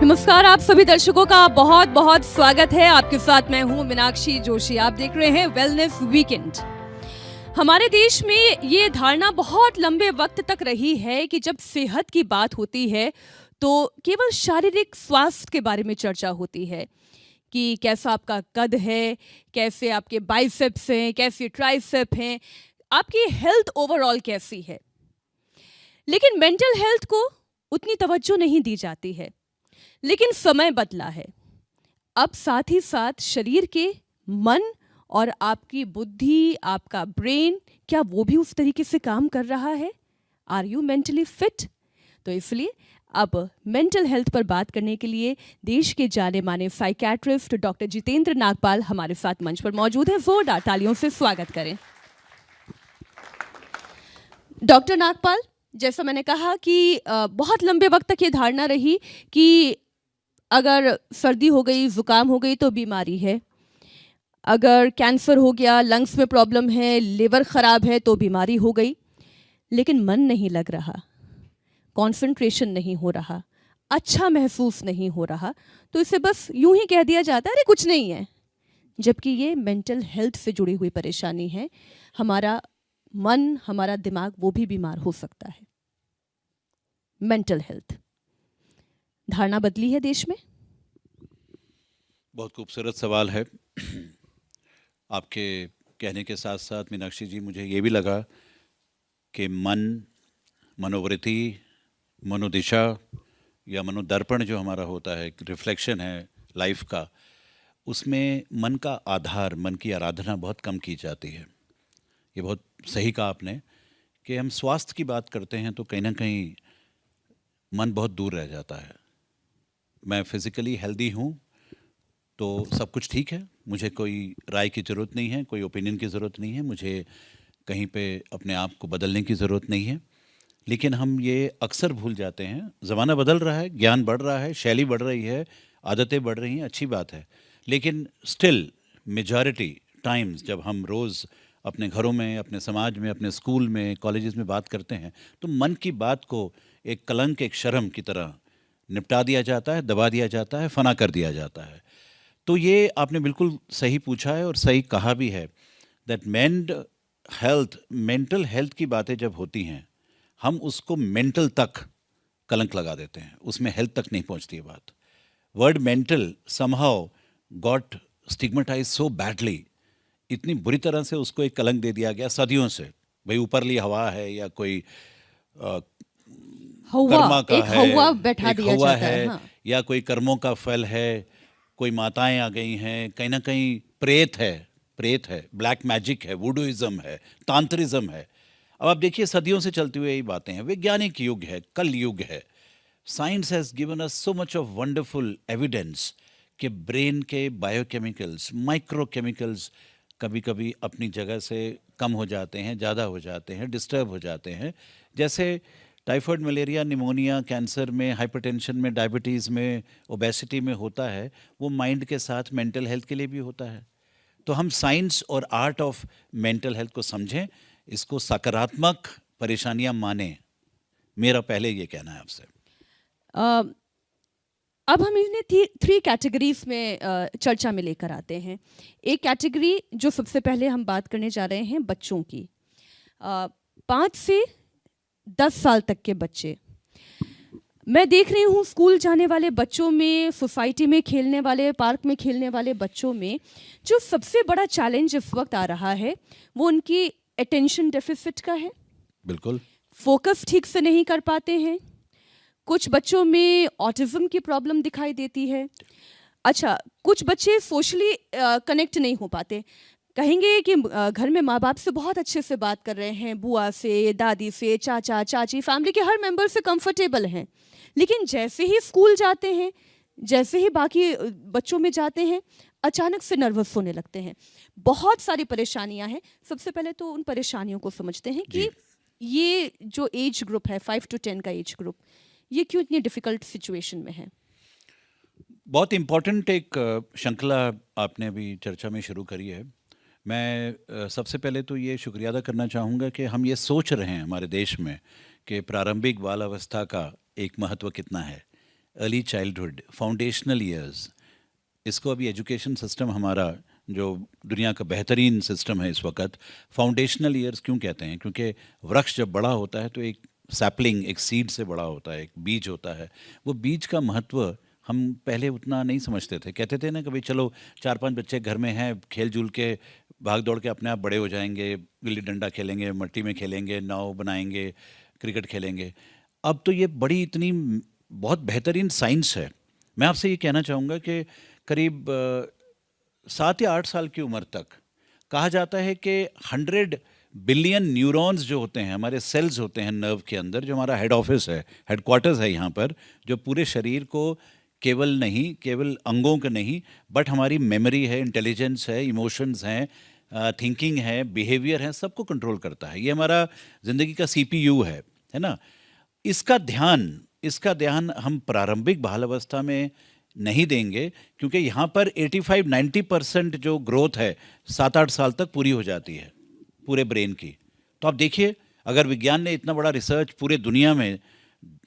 नमस्कार, आप सभी दर्शकों का बहुत बहुत स्वागत है। आपके साथ मैं हूं मीनाक्षी जोशी। आप देख रहे हैं वेलनेस वीकेंड। हमारे देश में ये धारणा बहुत लंबे वक्त तक रही है कि जब सेहत की बात होती है तो केवल शारीरिक स्वास्थ्य के बारे में चर्चा होती है कि कैसा आपका कद है, कैसे आपके बाइसेप्स हैं, कैसे ट्राइसेप हैं, आपकी हेल्थ ओवरऑल कैसी है। लेकिन मेंटल हेल्थ को उतनी तवज्जो नहीं दी जाती है। लेकिन समय बदला है। अब साथ ही साथ शरीर के मन और आपकी बुद्धि, आपका ब्रेन, क्या वो भी उस तरीके से काम कर रहा है? Are you mentally fit? तो इसलिए अब मेंटल हेल्थ पर बात करने के लिए देश के जाने माने साइकियाट्रिस्ट डॉक्टर जितेंद्र नागपाल हमारे साथ मंच पर मौजूद हैं। जोरदार तालियों से स्वागत करें। डॉक्टर नागपाल, जैसा मैंने कहा कि बहुत लंबे वक्त तक ये धारणा रही कि अगर सर्दी हो गई, जुकाम हो गई तो बीमारी है, अगर कैंसर हो गया, लंग्स में प्रॉब्लम है, लिवर खराब है तो बीमारी हो गई। लेकिन मन नहीं लग रहा, कंसंट्रेशन नहीं हो रहा, अच्छा महसूस नहीं हो रहा, तो इसे बस यूं ही कह दिया जाता है, अरे कुछ नहीं है। जबकि ये मेंटल हेल्थ से जुड़ी हुई परेशानी है। हमारा मन, हमारा दिमाग वो भी बीमार हो सकता है। मेंटल हेल्थ धारणा बदली है देश में? बहुत खूबसूरत सवाल है। आपके कहने के साथ साथ मीनाक्षी जी, मुझे ये भी लगा कि मन, मनोवृत्ति, मनोदिशा या मनोदर्पण जो हमारा होता है, रिफ्लेक्शन है लाइफ का, उसमें मन का आधार, मन की आराधना बहुत कम की जाती है। ये बहुत सही कहा आपने कि हम स्वास्थ्य की बात करते हैं तो कहीं ना कहीं मन बहुत दूर रह जाता है। मैं फिज़िकली हेल्दी हूँ तो सब कुछ ठीक है, मुझे कोई राय की ज़रूरत नहीं है, कोई ओपिनियन की ज़रूरत नहीं है, मुझे कहीं पे अपने आप को बदलने की ज़रूरत नहीं है। लेकिन हम ये अक्सर भूल जाते हैं। ज़माना बदल रहा है, ज्ञान बढ़ रहा है, शैली बढ़ रही है, आदतें बढ़ रही हैं, अच्छी बात है। लेकिन स्टिल मेजॉरिटी टाइम्स जब हम रोज़ अपने घरों में, अपने समाज में, अपने स्कूल में, कॉलेजेस में बात करते हैं तो मन की बात को एक कलंक, एक शर्म की तरह निपटा दिया जाता है, दबा दिया जाता है, फना कर दिया जाता है। तो ये आपने बिल्कुल सही पूछा है और सही कहा भी है दैट मेंटल हेल्थ की बातें जब होती हैं, हम उसको मेंटल तक कलंक लगा देते हैं, उसमें हेल्थ तक नहीं पहुंचती है बात। Word mental somehow got stigmatise so badly, इतनी बुरी तरह से उसको एक कलंक दे दिया गया सदियों से। भाई ऊपरली हवा है या कोई कर्मा का है, हवा बैठा एक दिया हवा जाता है, हाँ। या कोई कर्मों का फल है, कोई माताएं आ गई हैं, कहीं ना कहीं प्रेत है, ब्लैक मैजिक है, वुडुइज्म है, तांत्रिज्म है। अब आप देखिए सदियों से चलती हुई यही बातें हैं। वैज्ञानिक युग है, कल युग है। Science has given us so much of wonderful evidence कि ब्रेन के बायोकेमिकल्स, माइक्रोकेमिकल्स कभी कभी अपनी जगह से कम हो जाते हैं, ज़्यादा हो जाते हैं, डिस्टर्ब हो जाते हैं। जैसे टाइफाइड, मलेरिया, निमोनिया, कैंसर में, हाइपरटेंशन में, डायबिटीज़ में, ओबेसिटी में होता है, वो माइंड के साथ मेंटल हेल्थ के लिए भी होता है। तो हम साइंस और आर्ट ऑफ मेंटल हेल्थ को समझें, इसको सकारात्मक परेशानियां मानें। मेरा पहले ये कहना है आपसे। अब हम इन्हें थ्री कैटेगरीज में चर्चा में लेकर आते हैं। एक कैटेगरी जो सबसे पहले हम बात करने जा रहे हैं बच्चों की। 5 से 10 साल तक के बच्चे, मैं देख रही हूँ स्कूल जाने वाले बच्चों में, सोसाइटी में खेलने वाले, पार्क में खेलने वाले बच्चों में जो सबसे बड़ा चैलेंज इस वक्त आ रहा है वो उनकी अटेंशन डेफिसिट का है। बिल्कुल। फोकस ठीक से नहीं कर पाते हैं। कुछ बच्चों में ऑटिज्म की प्रॉब्लम दिखाई देती है। अच्छा, कुछ बच्चे सोशली कनेक्ट नहीं हो पाते। कहेंगे कि घर में माँ बाप से बहुत अच्छे से बात कर रहे हैं, बुआ से, दादी से, चाचा चाची, फैमिली के हर मेंबर से कंफर्टेबल हैं, लेकिन जैसे ही स्कूल जाते हैं, जैसे ही बाकी बच्चों में जाते हैं, अचानक से नर्वस होने लगते हैं। बहुत सारी परेशानियां हैं। सबसे पहले तो उन परेशानियों को समझते हैं कि ये जो एज ग्रुप है 5 to 10 का एज ग्रुप, ये क्यों इतनी डिफ़िकल्ट सिचुएशन में है। बहुत इम्पोर्टेंट एक श्रृंखला आपने अभी चर्चा में शुरू करी है। मैं सबसे पहले तो ये शुक्रिया अदा करना चाहूँगा कि हम ये सोच रहे हैं हमारे देश में कि प्रारंभिक बाल अवस्था का एक महत्व कितना है। अर्ली चाइल्डहुड, फाउंडेशनल ईयर्स, इसको अभी एजुकेशन सिस्टम हमारा जो दुनिया का बेहतरीन सिस्टम है इस वक्त, फाउंडेशनल ईयर्स क्यों कहते हैं? क्योंकि वृक्ष जब बड़ा होता है तो एक सैपलिंग, एक सीड से बड़ा होता है, एक बीज होता है। वो बीज का महत्व हम पहले उतना नहीं समझते थे। कहते थे ना कि भाई चलो 4-5 बच्चे घर में हैं, खेल जुल के भाग दौड़ के अपने आप बड़े हो जाएंगे, गिल्ली डंडा खेलेंगे, मट्टी में खेलेंगे, नाव बनाएंगे, क्रिकेट खेलेंगे। अब तो ये बड़ी इतनी बहुत बेहतरीन साइंस है। मैं आपसे ये कहना चाहूँगा कि करीब 7 या 8 साल की उम्र तक कहा जाता है कि 100 बिलियन न्यूरॉन्स जो होते हैं, हमारे सेल्स होते हैं नर्व के अंदर, जो हमारा हेड ऑफिस है, हेडक्वार्टर्स है यहाँ पर, जो पूरे शरीर को केवल अंगों का नहीं, बट हमारी मेमोरी है, इंटेलिजेंस है, इमोशंस हैं, थिंकिंग है, बिहेवियर है, सबको कंट्रोल करता है। ये हमारा ज़िंदगी का CPU है ना। इसका ध्यान हम प्रारंभिक बाल अवस्था में नहीं देंगे, क्योंकि यहाँ पर 85-90% जो ग्रोथ है 7-8 साल तक पूरी हो जाती है पूरे ब्रेन की। तो आप देखिए, अगर विज्ञान ने इतना बड़ा रिसर्च पूरे दुनिया में,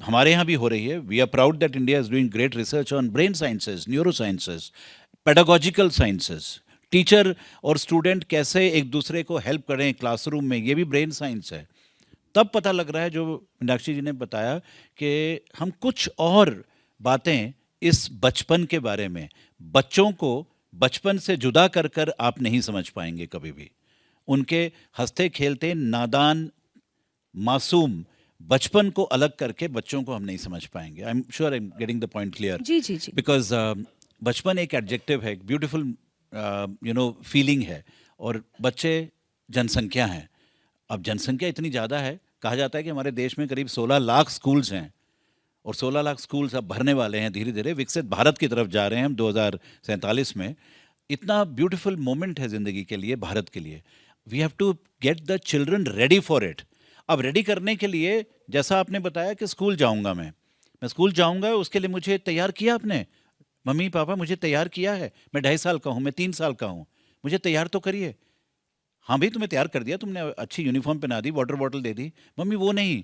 हमारे यहाँ भी हो रही है, we are proud that India is doing great research on brain sciences, neuro sciences, pedagogical sciences, teacher और स्टूडेंट कैसे एक दूसरे को हेल्प करें क्लासरूम में, ये भी ब्रेन साइंस है। तब पता लग रहा है, जो मीनाक्षी जी ने बताया, कि हम कुछ और बातें इस बचपन के बारे में, बच्चों को बचपन से जुदा कर कर आप नहीं समझ पाएंगे कभी भी। उनके हंसते खेलते नादान मासूम बचपन को अलग करके बच्चों को हम नहीं समझ पाएंगे। I am sure I am getting the point clear. जी जी जी। बिकॉज बचपन एक एडजेक्टिव है, एक ब्यूटीफुल फीलिंग है, और बच्चे जनसंख्या हैं। अब जनसंख्या इतनी ज़्यादा है, कहा जाता है कि हमारे देश में करीब 16 लाख स्कूल्स हैं, और 16 लाख स्कूल्स अब भरने वाले हैं, धीरे धीरे विकसित भारत की तरफ जा रहे हैं हम 2047 में। इतना ब्यूटीफुल मोमेंट है ज़िंदगी के लिए, भारत के लिए। We have to get the children ready for it. अब रेडी करने के लिए, जैसा आपने बताया कि स्कूल जाऊंगा मैं स्कूल जाऊंगा, उसके लिए मुझे तैयार किया आपने, मम्मी पापा मुझे तैयार किया है। मैं 2.5 साल का हूँ, मैं 3 साल का हूँ, मुझे तैयार तो करिए। हाँ भाई, तुम्हें तैयार कर दिया, तुमने अच्छी यूनिफॉर्म पहना दी, वाटर बॉटल दे दी। मम्मी वो नहीं,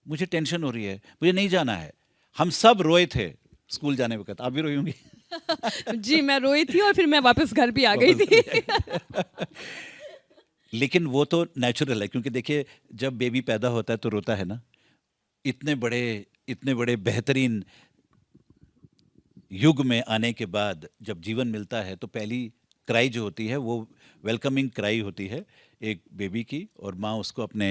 मुझे टेंशन हो रही है, मुझे नहीं जाना है। हम सब रोए थे स्कूल जाने वक्त, आप भी रोई होंगी। जी, मैं रोई थी और फिर मैं वापस घर भी आ गई थी। लेकिन वो तो नेचुरल है, क्योंकि देखिए जब बेबी पैदा होता है तो रोता है ना। इतने बड़े बेहतरीन युग में आने के बाद जब जीवन मिलता है, तो पहली क्राई जो होती है वो वेलकमिंग क्राई होती है एक बेबी की, और माँ उसको अपने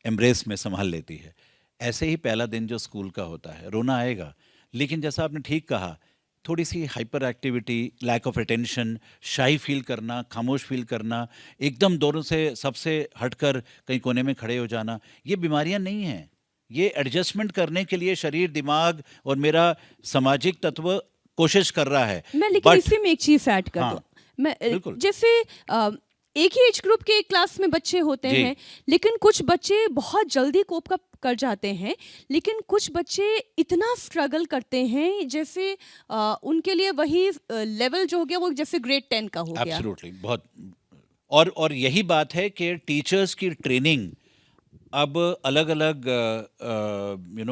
एम्ब्रेस में संभाल लेती है। ऐसे ही पहला दिन जो स्कूल का होता है, रोना आएगा। लेकिन जैसा आपने ठीक कहा, थोड़ी सी hyper activity, lack of attention, shy feel करना, खामोश फील करना, एकदम दोनों से सबसे हटकर कहीं कोने में खड़े हो जाना, ये बीमारियां नहीं हैं। ये एडजस्टमेंट करने के लिए शरीर, दिमाग और मेरा सामाजिक तत्व कोशिश कर रहा है। मैं लेकिन But- इसी में एक चीज ऐड कर हाँ, दूं। मैं बिल्कुल। जैसे एक ही एज ग्रुप के एक क्लास में बच्चे होते जी। हैं, लेकिन कुछ बच्चे बहुत जल्दी कोप अप कर जाते हैं, लेकिन कुछ बच्चे इतना स्ट्रगल करते हैं, जैसे उनके लिए वही लेवल जो हो गया वो जैसे ग्रेड 10 का हो गया। एब्सोल्युटली, बहुत। और यही बात है कि टीचर्स की ट्रेनिंग अब अलग अलग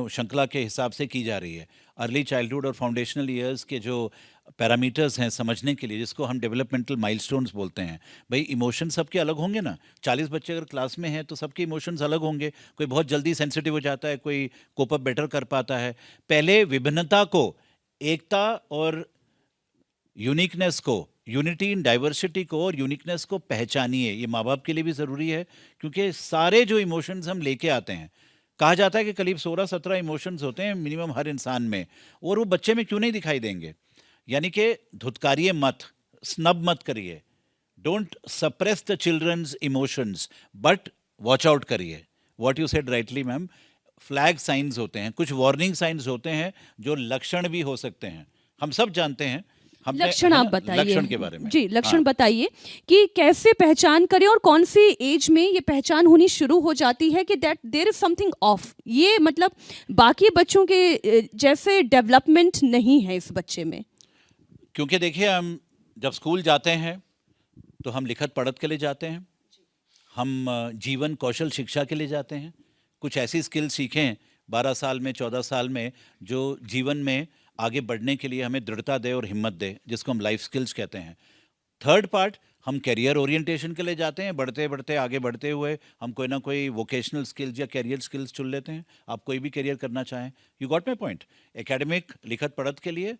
श्रृंखला के हिसाब से की जा रही है। अर्ली चाइल्डहुड और फाउंडेशनल ईयर्स के जो पैरामीटर्स हैं समझने के लिए, जिसको हम डेवलपमेंटल माइलस्टोन्स बोलते हैं। भाई इमोशन सबके अलग होंगे ना। 40 बच्चे अगर क्लास में हैं तो सबके इमोशंस अलग होंगे। कोई बहुत जल्दी सेंसिटिव हो जाता है, कोई कोप अप बेटर कर पाता है। पहले विभिन्नता को, एकता और यूनिकनेस को, यूनिटी इन डाइवर्सिटी को और यूनिकनेस को पहचानिए। ये माँ बाप के लिए भी ज़रूरी है, क्योंकि सारे जो इमोशंस हम लेके आते हैं, कहा जाता है कि करीब 16-17 इमोशंस होते हैं मिनिमम हर इंसान में, और वो बच्चे में क्यों नहीं दिखाई देंगे। यानी कि धुतकारिए मत, स्नब मत करिए, don't suppress the children's emotions, but watch out करिए। What you said rightly ma'am, flag signs होते हैं, कुछ वार्निंग साइंस होते हैं जो लक्षण भी हो सकते हैं। हम सब जानते हैं। लक्षण आप बताइए। लक्षण के बारे में जी, लक्षण हाँ। बताइए कि कैसे पहचान करें और कौन सी एज में ये पहचान होनी शुरू हो जाती है कि that there is something off. ये मतलब बाकी बच्चों के जैसे डेवलपमेंट नहीं है इस बच्चे में। क्योंकि देखिए, हम जब स्कूल जाते हैं तो हम लिखत पढ़त के लिए जाते हैं, हम जीवन कौशल शिक्षा के लिए जाते हैं। कुछ ऐसी स्किल सीखें 12 साल में, 14 साल में, जो जीवन में आगे बढ़ने के लिए हमें दृढ़ता दे और हिम्मत दे, जिसको हम लाइफ स्किल्स कहते हैं। थर्ड पार्ट, हम करियर ओरिएंटेशन के लिए जाते हैं, बढ़ते बढ़ते आगे बढ़ते हुए हम कोई ना कोई वोकेशनल स्किल्स या करियर स्किल्स चुन लेते हैं। आप कोई भी करियर करना चाहें, you got my point. Academic लिखत पढ़त के लिए,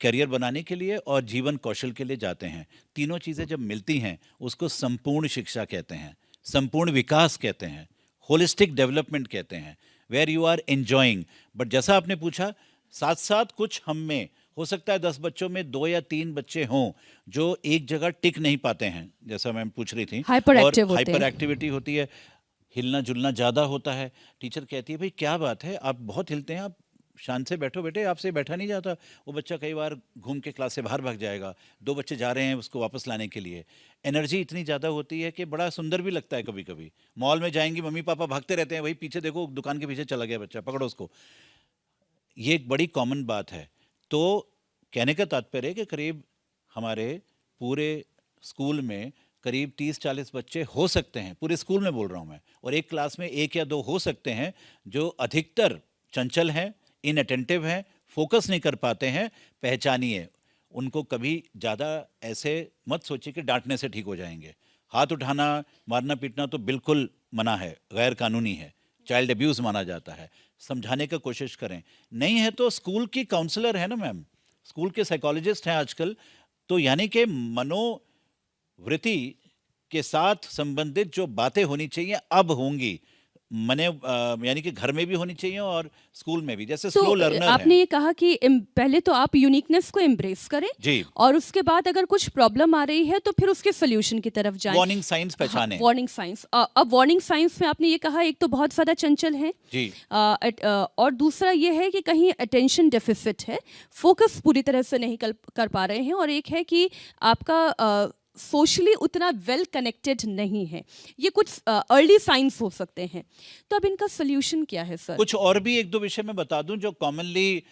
करियर बनाने के लिए और जीवन कौशल के लिए जाते हैं। तीनों चीज़ें जब मिलती हैं उसको संपूर्ण शिक्षा कहते हैं, संपूर्ण विकास कहते हैं, होलिस्टिक डेवलपमेंट कहते हैं, where you are enjoying. But जैसा आपने पूछा, साथ साथ कुछ हम में हो सकता है 10 बच्चों में 2 या 3 बच्चे हों जो एक जगह टिक नहीं पाते हैं, जैसा मैम पूछ रही थी। हाइपर और एक्टिव होते हाइपर हैं। एक्टिविटी होती है, हिलना जुलना ज़्यादा होता है। टीचर कहती है भाई क्या बात है, आप बहुत हिलते हैं, आप शांत से बैठो बेटे, आपसे बैठा नहीं जाता। वो बच्चा कई बार घूम के क्लास से बाहर भाग जाएगा, 2 बच्चे जा रहे हैं उसको वापस लाने के लिए। एनर्जी इतनी ज़्यादा होती है कि बड़ा सुंदर भी लगता है। कभी कभी मॉल में जाएंगी, मम्मी पापा भागते रहते हैं, वही पीछे देखो दुकान के पीछे चला गया बच्चा, पकड़ो उसको। ये एक बड़ी कॉमन बात है। तो कहने का तात्पर्य है कि करीब हमारे पूरे स्कूल में करीब 30-40 बच्चे हो सकते हैं, पूरे स्कूल में बोल रहा हूँ मैं, और एक क्लास में 1 या 2 हो सकते हैं जो अधिकतर चंचल हैं, इनअटेंटिव हैं, फोकस नहीं कर पाते हैं। पहचानिए उनको, कभी ज़्यादा ऐसे मत सोचिए कि डांटने से ठीक हो जाएंगे। हाथ उठाना, मारना पीटना तो बिल्कुल मना है, गैर कानूनी है, चाइल्ड अब्यूज़ माना जाता है। समझाने का कोशिश करें, नहीं है तो स्कूल की काउंसलर है ना मैम, स्कूल के साइकोलॉजिस्ट हैं आजकल, तो यानी कि मनोवृत्ति के साथ संबंधित जो बातें होनी चाहिए अब होंगी। मने यानी कि घर में भी होनी चाहिए और स्कूल में भी। जैसे तो स्लो लर्नर आपने हैं ये कहा कि पहले तो आप यूनिकनेस को एम्ब्रेस करें जी, और उसके बाद अगर कुछ प्रॉब्लम आ रही है तो फिर उसके सोल्यूशन की तरफ जाएं। वार्निंग साइंस पहचानें वार्निंग साइंस, अब वार्निंग साइंस में आपने ये कहा, एक तो बहुत ज़्यादा चंचल है, जी, और दूसरा ये है कि कहीं अटेंशन डेफिसिट है, फोकस पूरी तरह से नहीं कर पा रहे हैं, और एक है कि आपका सोशली उतना वेल कनेक्टेड नहीं है। ये कुछ अर्ली साइंस हो सकते हैं। तो अब इनका सोल्यूशन क्या है सर? कुछ और भी 1-2 विषय मैं बता दूं जो कॉमनली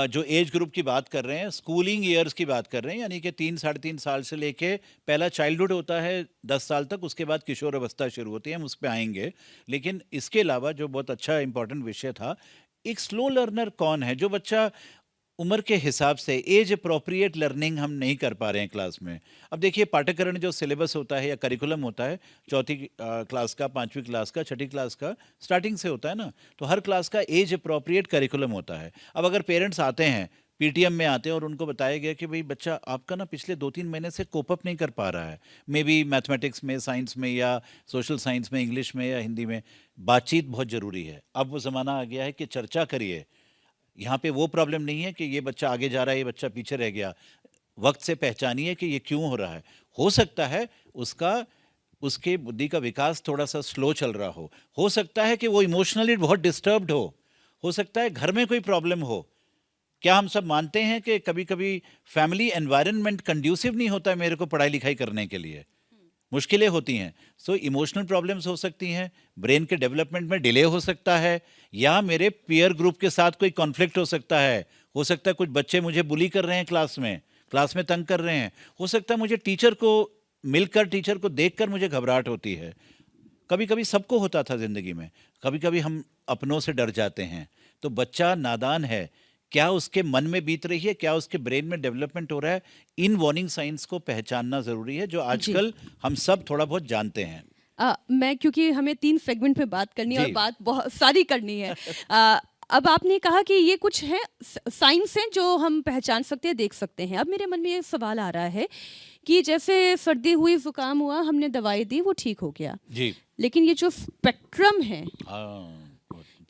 जो एज ग्रुप की बात कर रहे हैं, स्कूलिंग ईयर्स की बात कर रहे हैं, यानी कि 3-3.5 साल से लेके पहला चाइल्डहुड होता है 10 साल तक, उसके बाद किशोर अवस्था शुरू होती है, हम उस पर आएंगे। लेकिन इसके अलावा जो बहुत अच्छा इंपॉर्टेंट विषय था, एक स्लो लर्नर कौन है, जो बच्चा उम्र के हिसाब से एज अप्रोप्रिएट लर्निंग हम नहीं कर पा रहे हैं क्लास में। अब देखिए पाठ्यक्रम जो सिलेबस होता है या करिकुलम होता है, चौथी क्लास का, 5वीं क्लास का, छठी क्लास का स्टार्टिंग से होता है ना, तो हर क्लास का एज अप्रोप्रिएट करिकुलम होता है। अब अगर पेरेंट्स आते हैं, पीटीएम में आते हैं और उनको बताया गया कि भाई बच्चा आपका ना पिछले 2-3 महीने से कोप अप नहीं कर पा रहा है, मे बी मैथमेटिक्स में, साइंस में, या सोशल साइंस में, इंग्लिश में या हिंदी में, बातचीत बहुत ज़रूरी है। अब वो ज़माना आ गया है कि चर्चा करिए। यहाँ पे वो प्रॉब्लम नहीं है कि ये बच्चा आगे जा रहा है, ये बच्चा पीछे रह गया। वक्त से पहचानिए कि ये क्यों हो रहा है। हो सकता है उसके बुद्धि का विकास थोड़ा सा स्लो चल रहा हो सकता है कि वो इमोशनली बहुत डिस्टर्ब्ड हो सकता है घर में कोई प्रॉब्लम हो। क्या हम सब मानते हैं कि कभी कभी फैमिली एनवायरनमेंट कंड्यूसिव नहीं होता है मेरे को पढ़ाई लिखाई करने के लिए, मुश्किलें होती हैं। सो इमोशनल प्रॉब्लम्स हो सकती हैं, ब्रेन के डेवलपमेंट में डिले हो सकता है, या मेरे पीयर ग्रुप के साथ कोई कॉन्फ्लिक्ट हो सकता है कुछ बच्चे मुझे बुली कर रहे हैं क्लास में तंग कर रहे हैं, हो सकता है मुझे टीचर को देखकर मुझे घबराहट होती है। कभी कभी सबको होता था ज़िंदगी में, कभी कभी हम अपनों से डर जाते हैं। तो बच्चा नादान है, क्या उसके मन में बीत रही है, क्या उसके ब्रेन में डेवलपमेंट हो रहा है, इन वार्निंग साइंस को पहचानना ज़रूरी है, जो आजकल हम सब थोड़ा बहुत जानते हैं। मैं, क्योंकि हमें 3 सेगमेंट पे बात करनी है और जी। बात बहुत सारी करनी है। अब आपने कहा कि ये कुछ है साइंस हैं जो हम पहचान सकते हैं, देख सकते हैं। अब मेरे मन में ये सवाल आ रहा है कि जैसे सर्दी हुई, जुकाम हुआ, हमने दवाई दी, वो ठीक हो गया, जी, लेकिन ये जो स्पेक्ट्रम है, हाँ,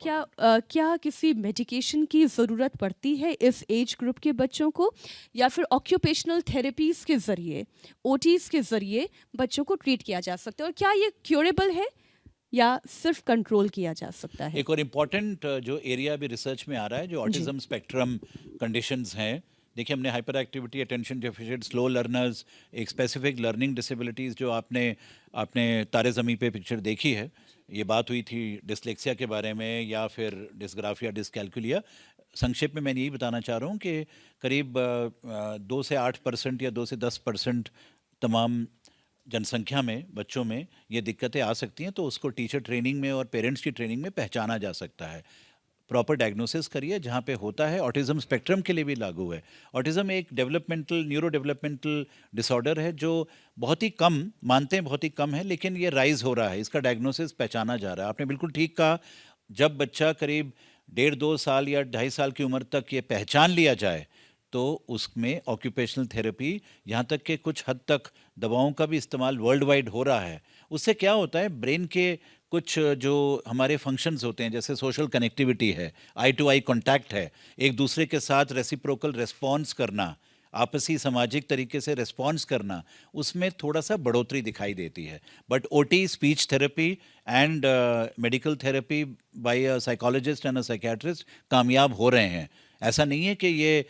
क्या किसी मेडिकेशन की ज़रूरत पड़ती है इस एज ग्रुप के बच्चों को, या फिर ऑक्यूपेशनल थेरेपीज़ के ज़रिए, ओटीज़ के ज़रिए बच्चों को ट्रीट किया जा सकता है, और क्या ये क्योरेबल है या सिर्फ कंट्रोल किया जा सकता है? एक और इम्पॉर्टेंट जो एरिया अभी रिसर्च में आ रहा है, जो ऑटिज्म स्पेक्ट्रम कंडीशंस हैं। देखिए हमने hyper activity, attention deficit, slow learners, एक स्पेसिफिक लर्निंग डिसेबिलिटीज़ जो आपने तारे ज़मीं पे पिक्चर देखी है, ये बात हुई थी डिसलेक्सिया के बारे में या फिर डिस्ग्राफिया, डिसकैलकुलिया। संक्षेप में मैं यही बताना चाह रहा हूँ कि करीब 2 से 8% या 2 से 10% तमाम जनसंख्या में, बच्चों में ये दिक्कतें आ सकती हैं, तो उसको टीचर ट्रेनिंग में और पेरेंट्स की ट्रेनिंग में पहचाना जा सकता है। प्रॉपर डायग्नोसिस करिए। जहाँ पे होता है, ऑटिज्म स्पेक्ट्रम के लिए भी लागू है। ऑटिज्म एक डेवलपमेंटल न्यूरो डेवलपमेंटल डिसऑर्डर है जो बहुत ही कम, मानते हैं बहुत ही कम है, लेकिन ये राइज हो रहा है, इसका डायग्नोसिस पहचाना जा रहा है। आपने बिल्कुल ठीक कहा, जब बच्चा करीब 1.5-2 साल या 2.5 साल की उम्र तक ये पहचान लिया जाए तो उसमें ऑक्यूपेशनल थेरेपी, यहाँ तक कि कुछ हद तक दवाओं का भी इस्तेमाल वर्ल्ड वाइड हो रहा है। उससे क्या होता है, ब्रेन के कुछ जो हमारे फंक्शंस होते हैं, जैसे सोशल कनेक्टिविटी है, आई टू आई कांटेक्ट है, एक दूसरे के साथ रेसिप्रोकल रिस्पॉन्स करना, आपसी सामाजिक तरीके से रिस्पॉन्स करना, उसमें थोड़ा सा बढ़ोतरी दिखाई देती है। But OT, speech therapy and medical therapy by a psychologist and a psychiatrist कामयाब हो रहे हैं। ऐसा नहीं है कि ये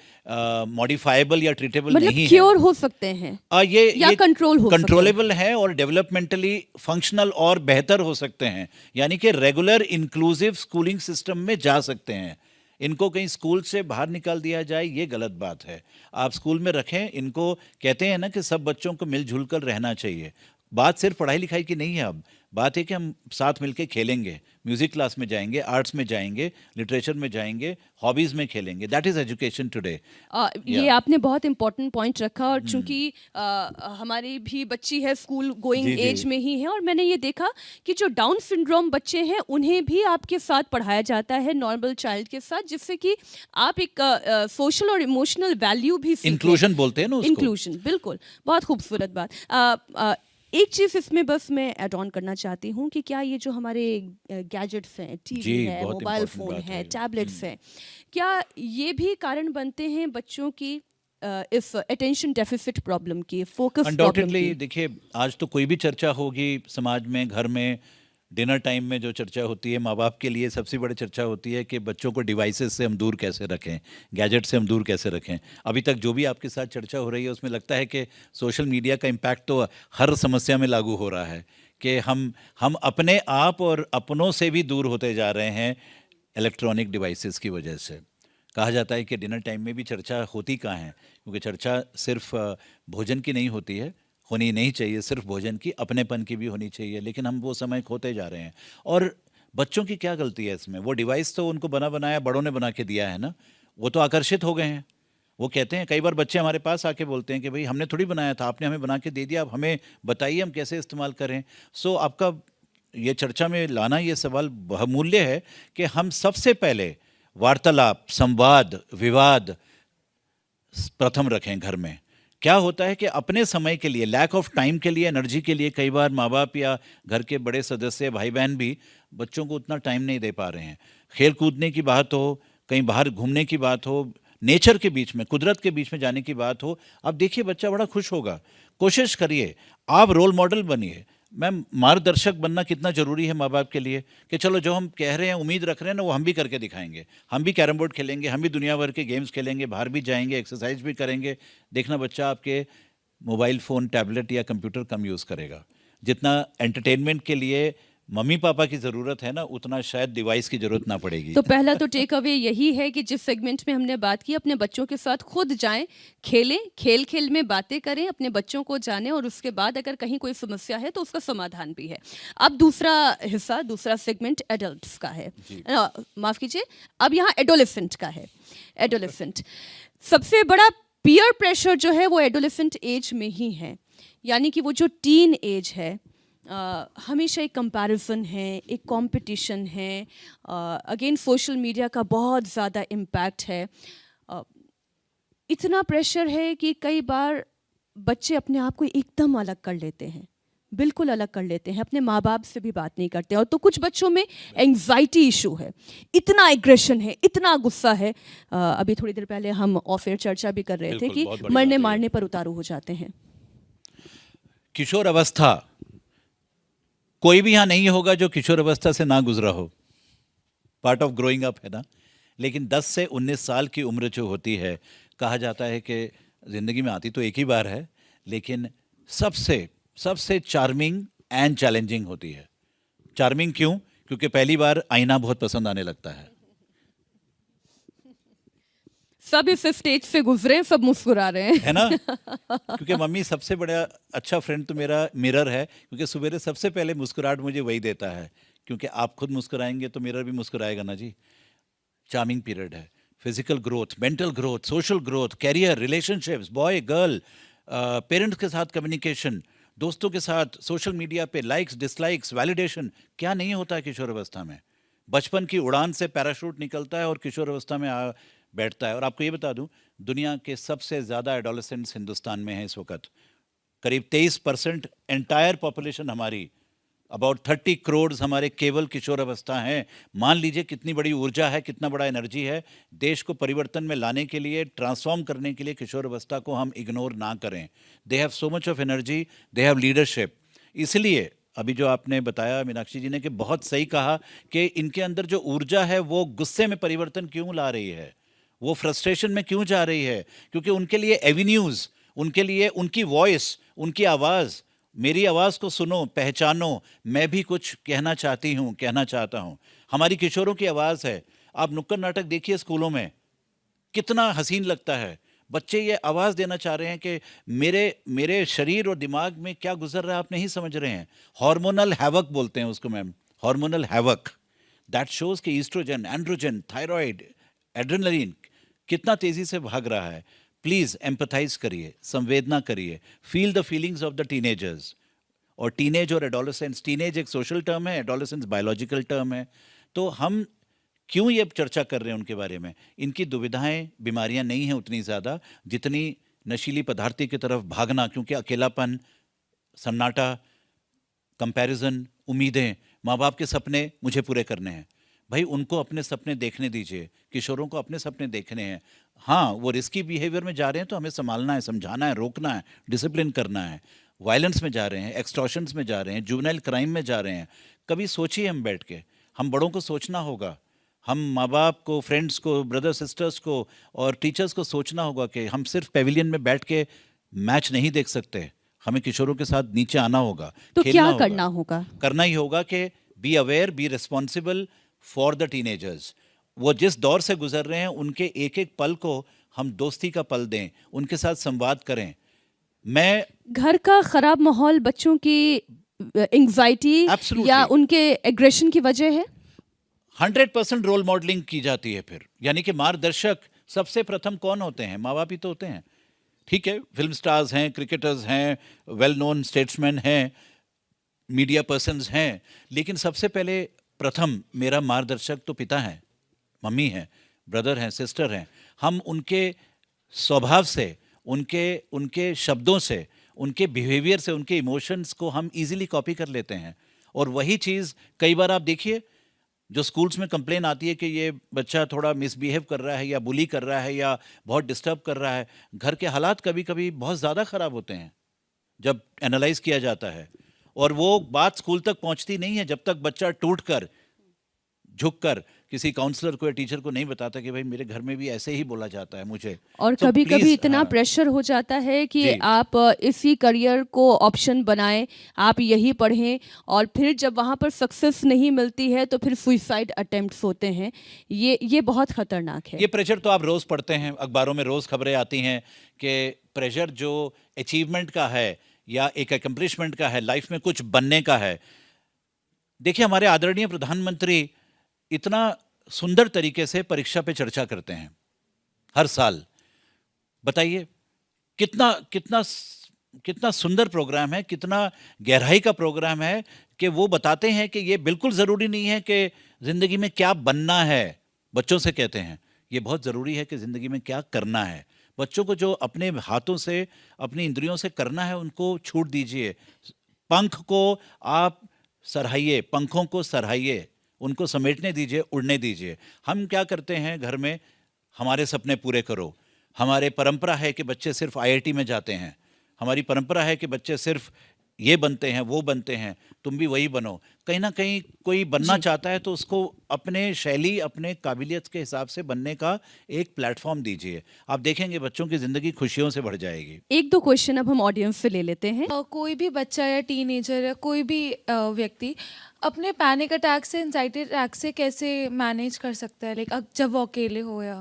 मॉडिफाइबल या ट्रीटेबल मतलब नहीं है। क्योर हो सकते हैं या कंट्रोल हो सकते हैं। कंट्रोलेबल है और डेवलपमेंटली फंक्शनल और बेहतर हो सकते हैं, यानी कि रेगुलर इंक्लूसिव स्कूलिंग सिस्टम में जा सकते हैं। इनको कहीं स्कूल से बाहर निकाल दिया जाए, ये गलत बात है। आप स्कूल में रखें इनको। कहते हैं ना कि सब बच्चों को मिलजुल कर रहना चाहिए। बात सिर्फ पढ़ाई लिखाई की नहीं है, अब बात है कि हम साथ मिलके खेलेंगे, म्यूजिक क्लास में जाएंगे, आर्ट्स में जाएंगे, लिटरेचर में जाएंगे, हॉबीज में खेलेंगे। That is education today. ये आपने बहुत इंपॉर्टेंट पॉइंट रखा, और चूंकि हमारी भी बच्ची है, स्कूल गोइंग जी, जी। एज में ही है, और मैंने ये देखा कि जो डाउन सिंड्रोम बच्चे हैं उन्हें भी आपके साथ पढ़ाया जाता है नॉर्मल चाइल्ड के साथ, जिससे कि आप एक सोशल और इमोशनल वैल्यू भी सीखें। इंक्लूजन बोलते हैं ना उसको। इंक्लूजन, बिल्कुल, बहुत खूबसूरत बात। एक चीज़ इसमें बस मैं ऐड ऑन करना चाहती हूँ कि क्या ये जो हमारे गैजेट्स हैं, टीवी जी, है, बहुत मोबाइल important फ़ोन बात है, है। टैबलेट्स हैं, क्या ये भी कारण बनते हैं बच्चों की इस अटेंशन डेफिसिट प्रॉब्लम की, फोकस प्रॉब्लम अनडाउटेडली की? देखिए, आज तो कोई भी चर्चा होगी समाज में, घर में, डिनर टाइम में जो चर्चा होती है, माँ बाप के लिए सबसे बड़ी चर्चा होती है कि बच्चों को डिवाइसेस से हम दूर कैसे रखें, गैजेट से हम दूर कैसे रखें। अभी तक जो भी आपके साथ चर्चा हो रही है उसमें लगता है कि सोशल मीडिया का इम्पैक्ट तो हर समस्या में लागू हो रहा है, कि हम अपने आप और अपनों से भी दूर होते जा रहे हैं इलेक्ट्रॉनिक डिवाइसेस की वजह से। कहा जाता है कि डिनर टाइम में भी चर्चा होती कहाँ है, क्योंकि चर्चा सिर्फ भोजन की नहीं होती है, होनी नहीं चाहिए सिर्फ भोजन की, अपनेपन की भी होनी चाहिए, लेकिन हम वो समय खोते जा रहे हैं। और बच्चों की क्या गलती है इसमें? वो डिवाइस तो उनको बना बनाया बड़ों ने बना के दिया है ना, वो तो आकर्षित हो गए हैं। वो कहते हैं, कई बार बच्चे हमारे पास आके बोलते हैं कि भाई हमने थोड़ी बनाया था, आपने हमें बना के दे दिया, अब हमें बताइए हम कैसे इस्तेमाल करें। सो आपका ये चर्चा में लाना ये सवाल बहुमूल्य है कि हम सबसे पहले वार्तालाप, संवाद, विवाद प्रथम रखें घर में। क्या होता है कि अपने समय के लिए, लैक ऑफ टाइम के लिए, एनर्जी के लिए, कई बार माँ बाप या घर के बड़े सदस्य, भाई बहन भी बच्चों को उतना टाइम नहीं दे पा रहे हैं। खेल कूदने की बात हो, कहीं बाहर घूमने की बात हो, नेचर के बीच में, कुदरत के बीच में जाने की बात हो, अब देखिए बच्चा बड़ा खुश होगा। कोशिश करिए, आप रोल मॉडल बनिए। मैम, मार्गदर्शक बनना कितना ज़रूरी है माँ बाप के लिए, कि चलो जो हम कह रहे हैं, उम्मीद रख रहे हैं ना, वो हम भी करके दिखाएंगे। हम भी कैरम बोर्ड खेलेंगे, हम भी दुनिया भर के गेम्स खेलेंगे, बाहर भी जाएंगे, एक्सरसाइज भी करेंगे। देखना बच्चा आपके मोबाइल फ़ोन, टैबलेट या कंप्यूटर कम यूज़ करेगा। जितना एंटरटेनमेंट के लिए मम्मी पापा की ज़रूरत है ना, उतना शायद डिवाइस की ज़रूरत ना पड़ेगी। तो पहला तो टेक अवे यही है कि जिस सेगमेंट में हमने बात की, अपने बच्चों के साथ खुद जाएं, खेलें, खेल खेल में बातें करें, अपने बच्चों को जानें, और उसके बाद अगर कहीं कोई समस्या है तो उसका समाधान भी है। अब दूसरा हिस्सा, दूसरा सेगमेंट एडल्ट्स का है, माफ़ कीजिए, अब यहाँ एडोलेसेंट का है। एडोलेसेंट, सबसे बड़ा पीयर प्रेशर जो है वो एडोलेसेंट एज में ही है, यानी कि वो जो टीन एज है, हमेशा एक कंपैरिजन है, एक कंपटीशन है, अगेन सोशल मीडिया का बहुत ज़्यादा इम्पैक्ट है, इतना प्रेशर है कि कई बार बच्चे अपने आप को एकदम अलग कर लेते हैं, बिल्कुल अलग कर लेते हैं, अपने माँ बाप से भी बात नहीं करते। और तो कुछ बच्चों में एंग्जाइटी इशू है, इतना एग्रेशन है, इतना गुस्सा है। अभी थोड़ी देर पहले हम ऑफ एयर चर्चा भी कर रहे थे बिल्कुल, कि बहुत बड़ी मरने बात है। मारने पर उतारू हो जाते हैं। किशोर अवस्था, कोई भी यहाँ नहीं होगा जो किशोर अवस्था से ना गुजरा हो, पार्ट ऑफ ग्रोइंग अप है ना। लेकिन 10 से 19 साल की उम्र जो होती है, कहा जाता है कि ज़िंदगी में आती तो एक ही बार है, लेकिन सबसे सबसे चार्मिंग एंड चैलेंजिंग होती है। चार्मिंग क्यों? क्योंकि पहली बार आईना बहुत पसंद आने लगता है। सब इस स्टेज से गुजरे, सब मुस्कुरा रहे हैं, है ना। क्योंकि मम्मी सबसे बड़ा अच्छा फ्रेंड तो मेरा मिरर है, क्योंकि सवेरे सबसे पहले मुस्कुराहट मुझे वही देता है, क्योंकि आप खुद मुस्कुराएंगे तो मिरर भी मुस्कुराएगा ना जी। चार्मिंग पीरियड है। Physical growth, mental growth, social growth, career, relationships, boy girl, parents के साथ कम्युनिकेशन, दोस्तों के साथ सोशल मीडिया पे लाइक्स डिसलाइक्स, वैलिडेशन, क्या नहीं होता है किशोर अवस्था में। बचपन की उड़ान से पैराशूट निकलता है और किशोर अवस्था में आ बैठता है। और आपको ये बता दूं, दुनिया के सबसे ज़्यादा एडोलेसेंट्स हिंदुस्तान में हैं इस वक्त। करीब 23% एंटायर पॉपुलेशन हमारी, अबाउट 30 करोड़ हमारे केवल किशोर अवस्था हैं। मान लीजिए कितनी बड़ी ऊर्जा है, कितना बड़ा एनर्जी है। देश को परिवर्तन में लाने के लिए, ट्रांसफॉर्म करने के लिए किशोर अवस्था को हम इग्नोर ना करें। They have so much of energy, they have leadership. इसलिए अभी जो आपने बताया मीनाक्षी जी ने, कि बहुत सही कहा कि इनके अंदर जो ऊर्जा है वो गुस्से में परिवर्तन क्यों ला रही है, वो फ्रस्ट्रेशन में क्यों जा रही है, क्योंकि उनके लिए एवेन्यूज़, उनके लिए उनकी वॉइस, उनकी आवाज़, मेरी आवाज़ को सुनो, पहचानो, मैं भी कुछ कहना चाहती हूँ, कहना चाहता हूँ। हमारी किशोरों की आवाज़ है। आप नुक्कड़ नाटक देखिए स्कूलों में, कितना हसीन लगता है। बच्चे ये आवाज़ देना चाह रहे हैं कि मेरे शरीर और दिमाग में क्या गुजर रहा है आप नहीं समझ रहे हैं। हार्मोनल हैवक बोलते हैं उसको ma'am, hormonal havoc. That shows कि ईस्ट्रोजन, एंड्रोजन, थायराइड, एड्रेनलिन कितना तेज़ी से भाग रहा है। प्लीज़ एम्पथाइज करिए, संवेदना करिए, feel the feelings of the teenagers. और टीनेज और एडोलेसेंस, टीनेज एक सोशल टर्म है, एडोलेसेंस बायोलॉजिकल टर्म है। तो हम क्यों ये चर्चा कर रहे हैं उनके बारे में? इनकी दुविधाएं, बीमारियां नहीं हैं उतनी ज़्यादा जितनी नशीली पदार्थों की तरफ भागना, क्योंकि अकेलापन, सन्नाटा, कंपैरिजन, उम्मीदें, माँ बाप के सपने मुझे पूरे करने हैं। भाई उनको अपने सपने देखने दीजिए, किशोरों को अपने सपने देखने हैं। हाँ, वो रिस्की बिहेवियर में जा रहे हैं तो हमें संभालना है, समझाना है, रोकना है, डिसिप्लिन करना है। वायलेंस में जा रहे हैं, एक्सटॉर्शंस में जा रहे हैं, जुवेनाइल क्राइम में जा रहे हैं। कभी सोचिए, हम बैठ के, हम बड़ों को सोचना होगा, हम माँ बाप को, फ्रेंड्स को, ब्रदर सिस्टर्स को और टीचर्स को सोचना होगा कि हम सिर्फ पेविलियन में बैठ के मैच नहीं देख सकते। हमें किशोरों के साथ नीचे आना होगा, तो खेलना क्या होगा। करना होगा? करना ही होगा कि be aware, be responsible for the teenagers. वो जिस दौर से गुजर रहे हैं उनके एक एक पल को हम दोस्ती का पल दें, उनके साथ संवाद करें। मैं घर का खराब माहौल बच्चों की एंजाइटी Absolutely. या उनके एग्रेशन की वजह है? 100% रोल मॉडलिंग की जाती है फिर। यानी कि मार्गदर्शक सबसे प्रथम कौन होते हैं? माँ बाप ही तो होते हैं। ठीक है, फिल्म स्टार्स हैं, क्रिकेटर्स हैं, वेल नोन स्टेट्समैन हैं, मीडिया पर्सन्स हैं, लेकिन सबसे पहले प्रथम मेरा मार्गदर्शक तो पिता हैं, मम्मी हैं, ब्रदर हैं, सिस्टर हैं। हम उनके स्वभाव से, उनके उनके शब्दों से, उनके बिहेवियर से, उनके इमोशंस को हम इजीली कॉपी कर लेते हैं। और वही चीज़ कई बार आप देखिए, जो स्कूल्स में कंप्लेन आती है कि ये बच्चा थोड़ा मिसबिहेव कर रहा है या बुली कर रहा है या बहुत डिस्टर्ब कर रहा है, घर के हालात कभी कभी बहुत ज़्यादा ख़राब होते हैं जब एनालाइज किया जाता है। और वो बात स्कूल तक पहुंचती नहीं है जब तक बच्चा टूट कर, झुक कर किसी काउंसलर को या टीचर को नहीं बताता कि भाई मेरे घर में भी ऐसे ही बोला जाता है मुझे। और तो कभी कभी please, इतना हाँ, प्रेशर हो जाता है कि जी। आप इसी करियर को ऑप्शन बनाएं, आप यही पढ़ें, और फिर जब वहाँ पर सक्सेस नहीं मिलती है तो फिर सुइसाइड अटेम्प्ट्स होते हैं। ये बहुत खतरनाक है। ये प्रेशर तो आप रोज पढ़ते हैं, अखबारों में रोज खबरें आती हैं कि प्रेशर जो अचीवमेंट का है या एक एकम्प्लिशमेंट का है, लाइफ में कुछ बनने का है। देखिए, हमारे आदरणीय प्रधानमंत्री इतना सुंदर तरीके से परीक्षा पे चर्चा करते हैं हर साल। बताइए कितना कितना कितना सुंदर प्रोग्राम है, कितना गहराई का प्रोग्राम है कि वो बताते हैं कि ये बिल्कुल ज़रूरी नहीं है कि ज़िंदगी में क्या बनना है। बच्चों से कहते हैं ये बहुत ज़रूरी है कि ज़िंदगी में क्या करना है। बच्चों को जो अपने हाथों से, अपनी इंद्रियों से करना है, उनको छूट दीजिए। पंख को आप सराहिए, पंखों को सराहिए, उनको समेटने दीजिए, उड़ने दीजिए। हम क्या करते हैं घर में, हमारे सपने पूरे करो। हमारे परंपरा है कि बच्चे सिर्फ आईआईटी में जाते हैं, हमारी परंपरा है कि बच्चे सिर्फ ये बनते हैं, वो बनते हैं, तुम भी वही बनो। कहीं ना कहीं कोई बनना चाहता है तो उसको अपने शैली, अपने काबिलियत के हिसाब से बनने का एक प्लेटफॉर्म दीजिए। आप देखेंगे बच्चों की ज़िंदगी खुशियों से भर जाएगी। एक दो क्वेश्चन अब हम ऑडियंस से ले लेते हैं। कोई भी बच्चा या टीनेजर या कोई भी व्यक्ति अपने पैनिक अटैक से, एंजाइटी अटैक से कैसे मैनेज कर सकता है, लाइक जब वो अकेले हो या?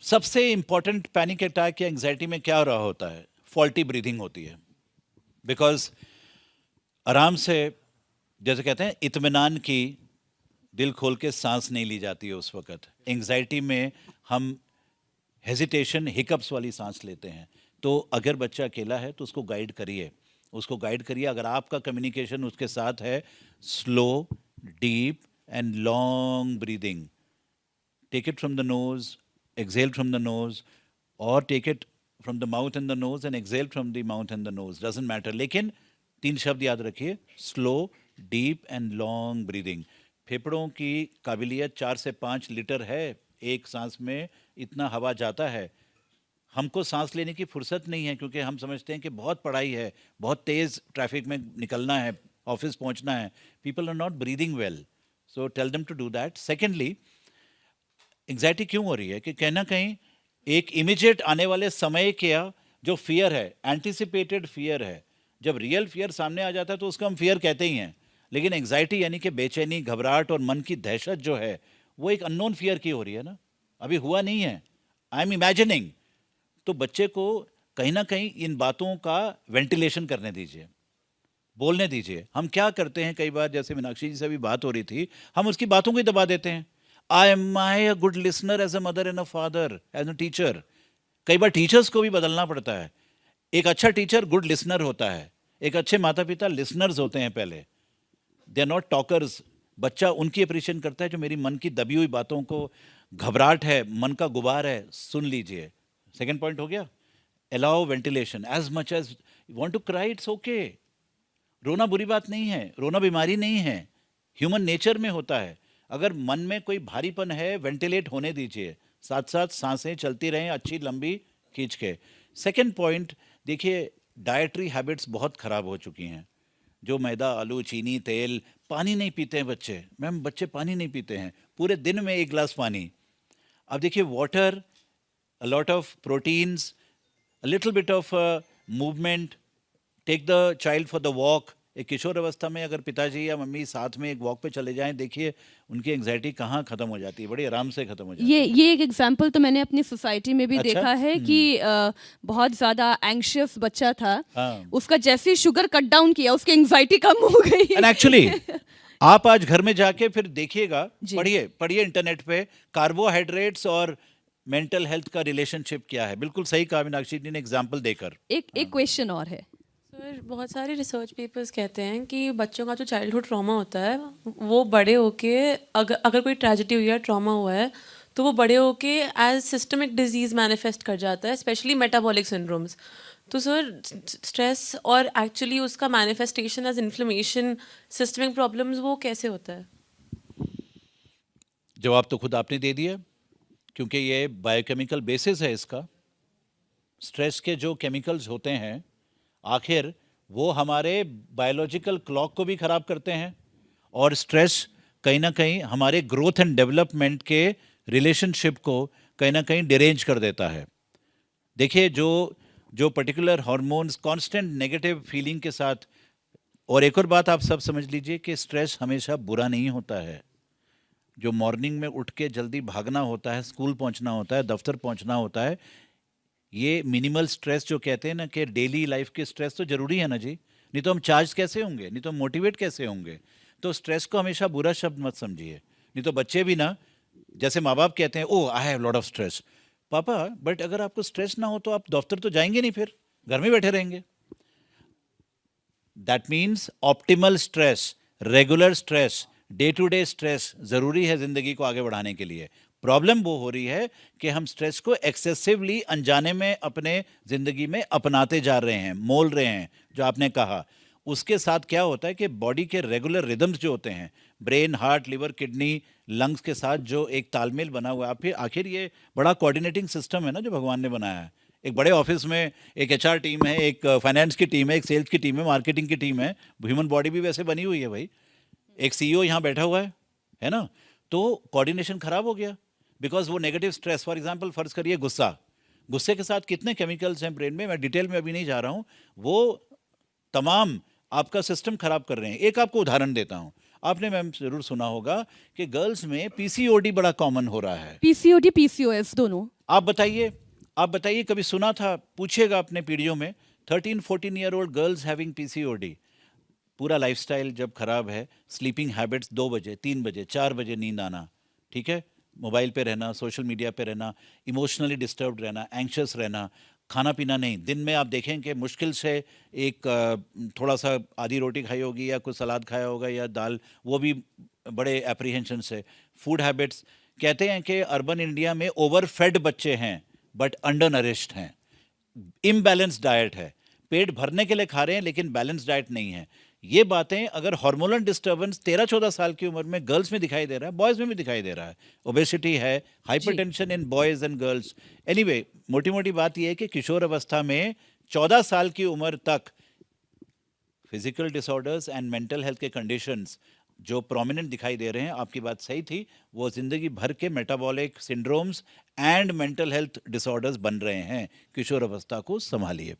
सबसे इम्पॉर्टेंट पैनिक अटैक या एंग्जाइटी में क्या हो रहा होता है? फॉल्टी ब्रीदिंग होती है। बिकॉज आराम से, जैसे कहते हैं, इत्मीनान की दिल खोल के सांस नहीं ली जाती है उस वक्त। एंग्जाइटी में हम हेजिटेशन, हिकअप्स वाली सांस लेते हैं। तो अगर बच्चा अकेला है तो उसको गाइड करिए, उसको गाइड करिए। अगर आपका कम्युनिकेशन उसके साथ है, slow, deep and long breathing, take it from the nose, exhale from the nose, or take it from the mouth and the nose and exhale from the mouth and the nose, doesn't matter। लेकिन 3 शब्द याद रखिए, slow, deep and long breathing. फेफड़ों की काबिलियत 4 से 5 litre है, एक सांस में इतना हवा जाता है। हमको सांस लेने की फुर्सत नहीं है, क्योंकि हम समझते हैं कि बहुत पढ़ाई है, बहुत तेज़ ट्रैफिक में निकलना है, ऑफिस पहुंचना है। People are not breathing well, so tell them to do that. Secondly, anxiety क्यों हो रही है कि कहीं ना कहीं एक इमीडिएट आने वाले समय का जो फियर है, एंटिसिपेटेड फियर है। जब रियल फियर सामने आ जाता है तो उसको हम फियर कहते ही हैं, लेकिन एंग्जाइटी यानी कि बेचैनी, घबराहट और मन की दहशत जो है वो एक अननोन फियर की हो रही है ना, अभी हुआ नहीं है, आई एम इमेजिनिंग। तो बच्चे को कहीं ना कहीं इन बातों का वेंटिलेशन करने दीजिए, बोलने दीजिए। हम क्या करते हैं कई बार, जैसे मीनाक्षी जी से भी बात हो रही थी, हम उसकी बातों को ही दबा देते हैं। am I a good listener as a mother and a father, as a teacher? कई बार टीचर्स को भी बदलना पड़ता है। एक अच्छा टीचर गुड लिसनर होता है, एक अच्छे माता पिता लिसनर्स होते हैं पहले, दे आर नॉट टॉकर्स। बच्चा उनकी अप्रिशिएट करता है जो मेरी मन की दबी हुई बातों को, घबराहट है, मन का गुबार है, सुन लीजिए। सेकेंड पॉइंट हो गया, allow ventilation as much as want to cry, it's okay. रोना बुरी बात नहीं है, रोना बीमारी नहीं है, ह्यूमन नेचर में होता है। अगर मन में कोई भारीपन है, वेंटिलेट होने दीजिए, साथ साथ सांसें चलती रहें अच्छी लंबी खींच के। सेकेंड पॉइंट, देखिए डाइटरी हैबिट्स बहुत ख़राब हो चुकी हैं। जो मैदा, आलू, चीनी, तेल, पानी नहीं पीते हैं बच्चे। मैम, बच्चे पानी नहीं पीते हैं, पूरे दिन में 1 गिलास पानी। अब देखिए, water, a lot of proteins, a little bit of movement, take the child for the walk. एक किशोर अवस्था में अगर पिताजी या मम्मी साथ में एक वॉक पे चले जाएं, देखिए उनकी एंग्जाइटी कहाँ खत्म हो जाती है, बड़ी आराम से खत्म हो जाती है। ये एक एग्जाम्पल तो मैंने अपनी सोसाइटी में भी अच्छा? देखा है कि बहुत ज्यादा एंग्शियस बच्चा था, हाँ। उसका जैसे शुगर कट डाउन किया उसकी एंग्जाइटी कम हो गई। एंड एक्चुअली आप आज घर में जाके फिर देखिएगा, जी। पढ़िए इंटरनेट पे कार्बोहाइड्रेट्स और मेंटल हेल्थ का रिलेशनशिप क्या है। बिल्कुल सही कहा मीनाक्षी जी ने एग्जाम्पल देकर। एक क्वेश्चन और है सर, बहुत सारे रिसर्च पेपर्स कहते हैं कि बच्चों का जो चाइल्डहुड ट्रॉमा होता है वो बड़े होके, अगर कोई ट्रेजेडी हुई है, ट्रॉमा हुआ है, तो वो बड़े होके एज सिस्टमिक डिजीज़ मैनिफेस्ट कर जाता है, स्पेशली मेटाबॉलिक सिंड्रोम्स। तो सर, स्ट्रेस और एक्चुअली उसका manifestation as inflammation, systemic problems, वो कैसे होता है? जवाब तो खुद आपने दे दिया, क्योंकि ये बायोकेमिकल बेसिस है इसका। स्ट्रेस के जो केमिकल्स होते हैं, आखिर वो हमारे बायोलॉजिकल क्लॉक को भी ख़राब करते हैं, और स्ट्रेस कहीं ना कहीं हमारे ग्रोथ एंड डेवलपमेंट के रिलेशनशिप को कहीं ना कहीं डिरेंज कर देता है। देखिए, जो particular hormones constant negative feeling के साथ। और एक और बात आप सब समझ लीजिए कि स्ट्रेस हमेशा बुरा नहीं होता है। जो मॉर्निंग में उठ के जल्दी भागना होता है, स्कूल पहुंचना होता है, दफ्तर पहुंचना होता है, ये मिनिमल स्ट्रेस जो कहते हैं ना, कि डेली लाइफ के स्ट्रेस तो ज़रूरी है ना जी, नहीं तो हम चार्ज कैसे होंगे, नहीं तो मोटिवेट कैसे होंगे। तो स्ट्रेस को हमेशा बुरा शब्द मत समझिए, नहीं तो बच्चे भी ना, जैसे माँ बाप कहते हैं, oh I have lot of stress, पापा, बट अगर आपको स्ट्रेस ना हो तो आप दफ्तर तो जाएंगे नहीं, फिर घर में बैठे रहेंगे। That means optimal stress, regular stress, day to day stress ज़रूरी है ज़िंदगी को आगे बढ़ाने के लिए। प्रॉब्लम वो हो रही है कि हम स्ट्रेस को एक्सेसिवली अनजाने में अपने ज़िंदगी में अपनाते जा रहे हैं, मोल रहे हैं, जो आपने कहा। उसके साथ क्या होता है कि बॉडी के रेगुलर रिदम्स जो होते हैं, brain, heart, liver, kidney, lungs के साथ जो एक तालमेल बना हुआ है, फिर आखिर ये बड़ा कोऑर्डिनेटिंग सिस्टम है ना जो भगवान ने बनाया है। एक बड़े ऑफिस में एक एचआर टीम है, एक फाइनेंस की टीम है, एक सेल्स की टीम है, मार्केटिंग की टीम है, ह्यूमन बॉडी भी वैसे बनी हुई है भाई। एक सीईओ यहाँ बैठा हुआ है ना, तो कोऑर्डिनेशन खराब हो गया बिकॉज वो नेगेटिव स्ट्रेस, फॉर एग्जांपल फर्ज करिए गुस्से के साथ कितने केमिकल्स हैं ब्रेन में, मैं डिटेल में अभी नहीं जा रहा हूँ, वो तमाम आपका सिस्टम खराब कर रहे हैं। एक आपको उदाहरण देता हूँ, आपने मैम जरूर सुना होगा कि गर्ल्स में पीसीओडी बड़ा कॉमन हो रहा है। पीसीओडी, पीसीओएस दोनों। आप बताइए कभी सुना था, पूछिएगा अपने पीढ़ियों में, 13-14 year old girls having PCOD. पूरा लाइफस्टाइल जब खराब है, स्लीपिंग हैबिट्स 2 बजे 3 बजे 4 बजे नींद आना, ठीक है, मोबाइल पे रहना, सोशल मीडिया पे रहना, इमोशनली डिस्टर्ब्ड रहना, एंग्शियस रहना, खाना पीना नहीं, दिन में आप देखें कि मुश्किल से एक थोड़ा सा आधी रोटी खाई होगी या कुछ सलाद खाया होगा या दाल, वो भी बड़े एप्रीहेंशन से। फूड हैबिट्स, कहते हैं कि अर्बन इंडिया में ओवर फेड बच्चे हैं बट अंडर नरिश्ड हैं, इम्बैलेंस डाइट है, पेट भरने के लिए खा रहे हैं लेकिन बैलेंस डाइट नहीं है। ये बातें अगर हार्मोनल डिस्टर्बेंस 13-14 साल की उम्र में गर्ल्स में दिखाई दे रहा है, बॉयज़ में भी दिखाई दे रहा है, ओबेसिटी है, hypertension in boys and girls. Anyway, मोटी मोटी बात यह है कि किशोर अवस्था में 14 साल की उम्र तक physical disorders and mental health के कंडीशंस जो प्रोमिनेंट दिखाई दे रहे हैं, आपकी बात सही थी, वो ज़िंदगी भर के metabolic syndromes and mental health disorders बन रहे हैं। किशोर अवस्था को संभालिए।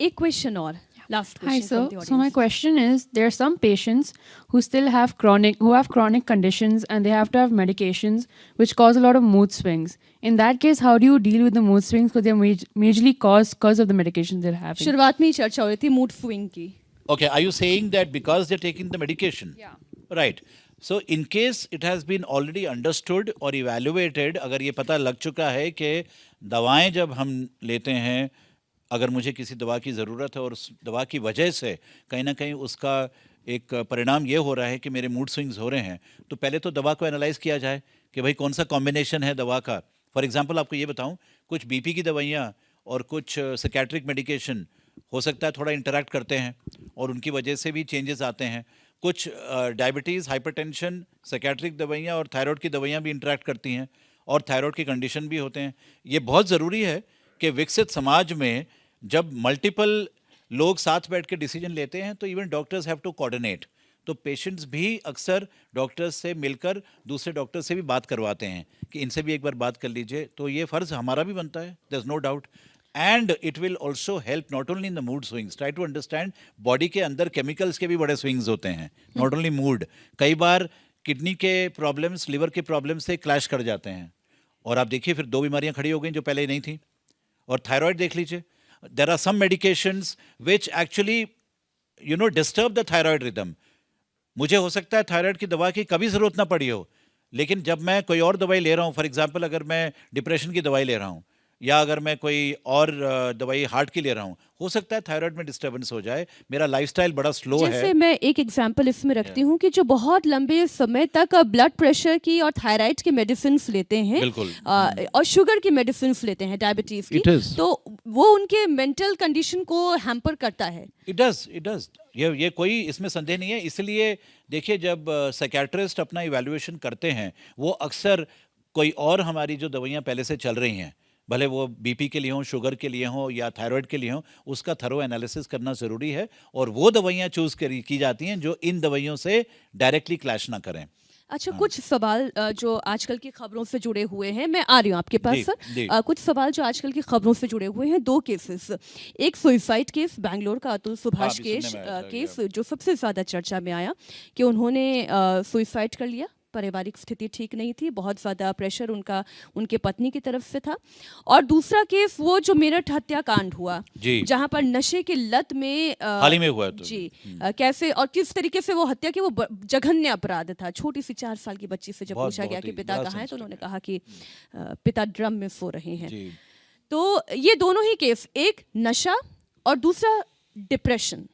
एक क्वेश्चन और, last Hi, question sir. From the So my audience. question is, there are some patients who still have chronic conditions, and they have to have medications which cause a lot of mood swings. In that case, how do you deal with the mood swings because they're majorly caused because of the medications they're having? शुरुआत में ही चर्चा हो रही थी mood swing की। Okay, are you saying that because they're taking the medication? Yeah. Right. So in case it has been already understood or evaluated, अगर ये पता लग चुका है कि दवाएं जब हम लेते हैं, अगर मुझे किसी दवा की ज़रूरत है और उस दवा की वजह से कहीं ना कहीं उसका एक परिणाम ये हो रहा है कि मेरे मूड स्विंग्स हो रहे हैं, तो पहले तो दवा को एनालाइज किया जाए कि भाई कौन सा कॉम्बिनेशन है दवा का। फॉर एग्जांपल आपको ये बताऊं, कुछ बीपी की दवाइयाँ और कुछ साइकेट्रिक मेडिकेशन हो सकता है थोड़ा इंटरेक्ट करते हैं और उनकी वजह से भी चेंजेस आते हैं। कुछ डायबिटीज़, हाइपरटेंशन, साइकेट्रिक दवाइयाँ और थायराइड की दवाइयाँ भी इंटरेक्ट करती हैं और थायराइड की कंडीशन भी होते हैं। ये बहुत ज़रूरी है कि विकसित समाज में जब मल्टीपल लोग साथ बैठ के डिसीजन लेते हैं तो even doctors have to coordinate. तो पेशेंट्स भी अक्सर डॉक्टर्स से मिलकर दूसरे डॉक्टर से भी बात करवाते हैं कि इनसे भी एक बार बात कर लीजिए। तो ये फ़र्ज़ हमारा भी बनता है, there is no doubt. And it will also help not only in the mood swings, try to understand body के अंदर केमिकल्स के भी बड़े स्विंग्स होते हैं, नॉट ओनली मूड। कई बार किडनी के प्रॉब्लम्स, लिवर के प्रॉब्लम्स से क्लैश कर जाते हैं और आप देखिए फिर 2 बीमारियां खड़ी हो गई जो पहले नहीं थी। और थायराइड देख लीजिए, there are some medications which actually disturb the thyroid rhythm. मुझे हो सकता है थायराइड की दवा की कभी ज़रूरत ना पड़ी हो, लेकिन जब मैं कोई और दवाई ले रहा हूँ, फॉर एग्जांपल अगर मैं डिप्रेशन की दवाई ले रहा हूँ या अगर मैं कोई और दवाई हार्ट की ले रहा हूँ, हो सकता है थायराइड में डिस्टर्बेंस हो जाए। मेरा लाइफस्टाइल बड़ा स्लो है। जैसे मैं एक एग्जांपल इसमें रखती हूँ कि जो बहुत लंबे समय तक ब्लड प्रेशर की और थायराइड की मेडिसिन लेते हैं, बिल्कुल। और शुगर की मेडिसिन लेते हैं, डायबिटीज It की, is. तो वो उनके मेंटल कंडीशन को हैम्पर करता है। It does. ये कोई इसमें संदेह नहीं है। इसलिए देखिए, जब साइकेट्रिस्ट अपना इवैल्यूएशन करते हैं, वो अक्सर कोई और हमारी जो दवाइयाँ पहले से चल रही हैं, भले वो बीपी के लिए हों, शुगर के लिए हों या थायराइड के लिए हों, उसका थरो एनालिसिस करना ज़रूरी है और वो दवाइयाँ चूज़ की जाती हैं जो इन दवाइयों से डायरेक्टली क्लैश ना करें। अच्छा, कुछ सवाल जो आजकल की खबरों से जुड़े हुए हैं, मैं आ रही हूँ आपके पास जी, सर। जी। कुछ सवाल जो आजकल की खबरों से जुड़े हुए हैं, 2 केसेस। एक सुसाइड केस, बैंगलोर का अतुल सुभाष अभी सुनने में आया था, केस जो सबसे ज़्यादा चर्चा में आया कि उन्होंने सुसाइड कर लिया, पारिवारिक स्थिति ठीक नहीं थी, बहुत ज़्यादा प्रेशर उनके पत्नी की तरफ से था। और दूसरा केस वो जो मेरठ हत्याकांड हुआ, जी। जहाँ पर नशे की लत में हाल ही में हुआ है तो। जी, कैसे और किस तरीके से वो हत्या की, वो जघन्य अपराध था। छोटी सी 4 साल की बच्ची से जब बहुत- पूछा गया बहुत कि ही पिता बड़ा कहाँ है, तो sensitive उन्होंने है। कहा कि पिता ड्रम में सो रहे हैं। जी। तो ये दोनों ही केस, एक नशा और दूसरा डिप्रेशन।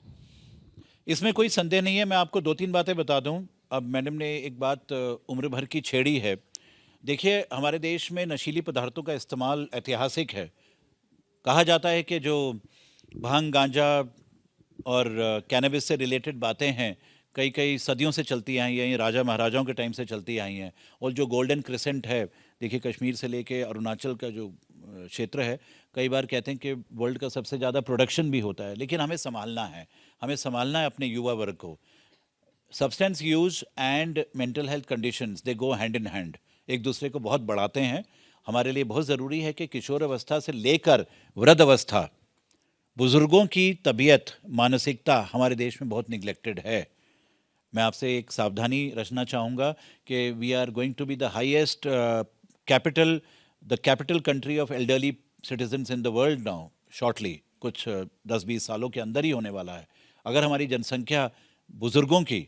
इसमें कोई संदेह नहीं है। मैं आपको 2-3 बातें बता दूं। अब मैडम ने एक बात उम्र भर की छेड़ी है। देखिए, हमारे देश में नशीली पदार्थों का इस्तेमाल ऐतिहासिक है। कहा जाता है कि जो भांग, गांजा और कैनबिस से रिलेटेड बातें हैं, कई सदियों से चलती आई हैं, ये राजा महाराजाओं के टाइम से चलती आई हैं। और जो गोल्डन क्रिसेंट है, देखिए कश्मीर से लेके अरुणाचल का जो क्षेत्र है, कई बार कहते हैं कि वर्ल्ड का सबसे ज़्यादा प्रोडक्शन भी होता है। लेकिन हमें संभालना है, अपने युवा वर्ग को। Substance use and mental health conditions, they go hand in hand, एक दूसरे को बहुत बढ़ाते हैं। हमारे लिए बहुत ज़रूरी है कि किशोर अवस्था से लेकर वृद्ध अवस्था, बुज़ुर्गों की तबीयत, मानसिकता हमारे देश में बहुत निगलेक्टेड है। मैं आपसे एक सावधानी रचना चाहूँगा कि we are going to be the highest capital country of elderly citizens in the world now shortly, कुछ 10-20 सालों के अंदर ही होने वाला है। अगर हमारी जनसंख्या बुजुर्गों की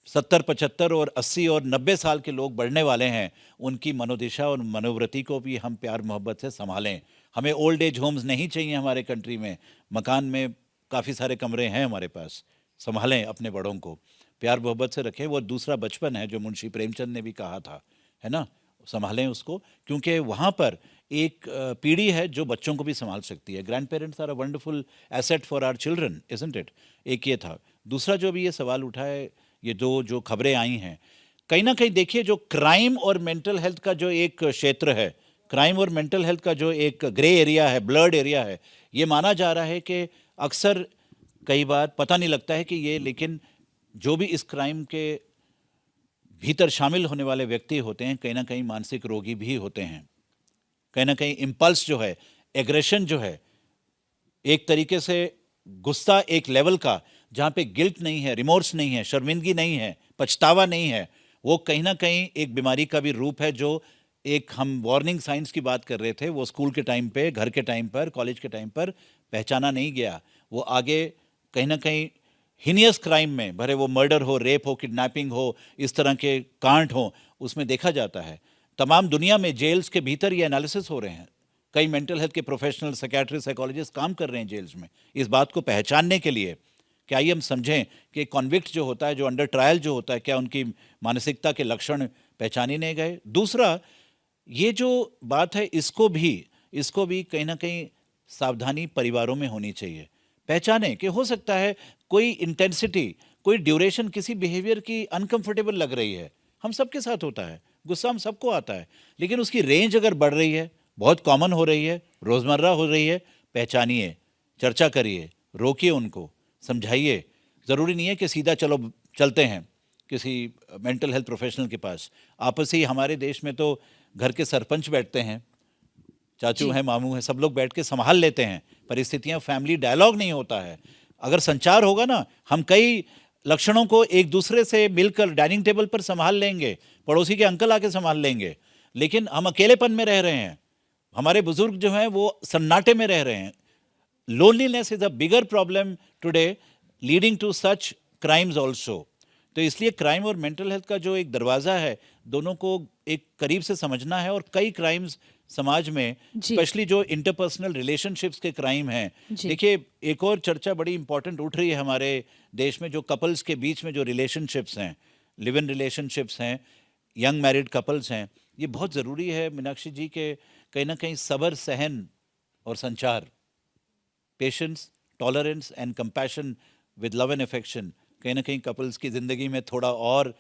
70, 75 और 80 और 90 साल के लोग बढ़ने वाले हैं, उनकी मनोदिशा और मनोवृत्ति को भी हम प्यार मोहब्बत से संभालें। हमें ओल्ड एज होम्स नहीं चाहिए हमारे कंट्री में। मकान में काफ़ी सारे कमरे हैं हमारे पास, संभालें अपने बड़ों को, प्यार मोहब्बत से रखें। वो दूसरा बचपन है जो मुंशी प्रेमचंद ने भी कहा था, है ना, संभालें उसको, क्योंकि वहाँ पर एक पीढ़ी है जो बच्चों को भी संभाल सकती है। Grand parents are a wonderful asset for our children, isn't it. एक ये था। दूसरा जो भी ये सवाल उठा है, ये जो खबरें आई हैं, कहीं ना कहीं देखिए जो क्राइम और मेंटल हेल्थ का जो एक क्षेत्र है, क्राइम और मेंटल हेल्थ का जो एक ग्रे एरिया है, ब्लर्ड एरिया है, ये माना जा रहा है कि अक्सर कई बार पता नहीं लगता है कि ये, लेकिन जो भी इस क्राइम के भीतर शामिल होने वाले व्यक्ति होते हैं, कहीं ना कहीं मानसिक रोगी भी होते हैं। कहीं ना कहीं इम्पल्स जो है, एग्रेशन जो है, एक तरीके से गुस्सा एक लेवल का जहाँ पे गिल्ट नहीं है, रिमोर्स नहीं है, शर्मिंदगी नहीं है, पछतावा नहीं है, वो कहीं ना कहीं एक बीमारी का भी रूप है। जो एक हम वार्निंग साइंस की बात कर रहे थे, वो स्कूल के टाइम पे, घर के टाइम पर, कॉलेज के टाइम पर पहचाना नहीं गया। वो आगे कहीं ना कहीं हिनियस क्राइम में, भरे वो मर्डर हो, रेप हो, किडनैपिंग हो, इस तरह के कांड हो, उसमें देखा जाता है। तमाम दुनिया में जेल्स के भीतर ये एनालिसिस हो रहे हैं। कई मेंटल हेल्थ के प्रोफेशनल, साइकियाट्रिस्ट, साइकोलॉजिस्ट काम कर रहे हैं जेल्स में इस बात को पहचानने के लिए कि आइए हम समझें कि कॉन्विक्ट जो होता है, जो अंडर ट्रायल जो होता है, क्या उनकी मानसिकता के लक्षण पहचाने नहीं गए। दूसरा, ये जो बात है, इसको भी कहीं ना कहीं सावधानी परिवारों में होनी चाहिए। पहचानें कि हो सकता है कोई इंटेंसिटी, कोई ड्यूरेशन किसी बिहेवियर की अनकंफर्टेबल लग रही है। हम सबके साथ होता है, गुस्सा हम सबको आता है, लेकिन उसकी रेंज अगर बढ़ रही है, बहुत कॉमन हो रही है, रोज़मर्रा हो रही है, पहचानिए, चर्चा करिए, रोकिए उनको, समझाइए। ज़रूरी नहीं है कि सीधा चलो चलते हैं किसी मेंटल हेल्थ प्रोफेशनल के पास। आपस ही हमारे देश में तो घर के सरपंच बैठते हैं, चाचू हैं, मामू हैं, सब लोग बैठ के संभाल लेते हैं परिस्थितियां। फैमिली डायलॉग नहीं होता है। अगर संचार होगा ना, हम कई लक्षणों को एक दूसरे से मिलकर डाइनिंग टेबल पर संभाल लेंगे, पड़ोसी के अंकल आके संभाल लेंगे। लेकिन हम अकेलेपन में रह रहे हैं, हमारे बुजुर्ग जो हैं वो सन्नाटे में रह रहे हैं। Loneliness is a bigger problem today, leading to such crimes also. तो इसलिए क्राइम और मेंटल हेल्थ का जो एक दरवाज़ा है, दोनों को एक करीब से समझना है। और कई क्राइम्स समाज में, स्पेशली जो इंटरपर्सनल रिलेशनशिप्स के क्राइम हैं, देखिए एक और चर्चा बड़ी इंपॉर्टेंट उठ रही है हमारे देश में, जो कपल्स के बीच में जो रिलेशनशिप्स हैं, लिव इन रिलेशनशिप्स हैं, यंग मैरिड कपल्स हैं, ये बहुत ज़रूरी है मीनाक्षी जी के कहीं ना कहीं सब्र, सहन और संचार, patience, tolerance and compassion with love and affection कहीं ना कहीं कपल्स की ज़िंदगी में थोड़ा और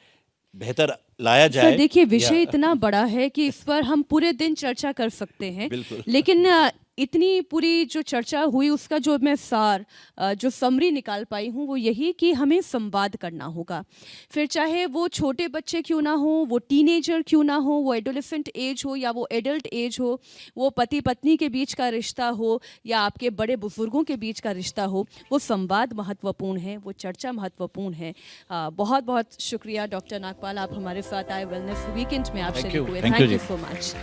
बेहतर लाया जाए। सर देखिए, विषय इतना बड़ा है कि इस पर हम पूरे दिन चर्चा कर सकते हैं। लेकिन इतनी पूरी जो चर्चा हुई, उसका जो मैं सार, जो समरी निकाल पाई हूँ, वो यही कि हमें संवाद करना होगा। फिर चाहे वो छोटे बच्चे क्यों ना हो, वो टीनेजर क्यों ना हो, वो एडोलेसेंट एज हो या वो एडल्ट एज हो, वो पति पत्नी के बीच का रिश्ता हो या आपके बड़े बुजुर्गों के बीच का रिश्ता हो, वो संवाद महत्वपूर्ण है, वो चर्चा महत्वपूर्ण है। बहुत बहुत शुक्रिया डॉक्टर नागपाल, आप हमारे साथ आए वेलनेस वीकेंड में, आप शरीक हुए। Thank you so much.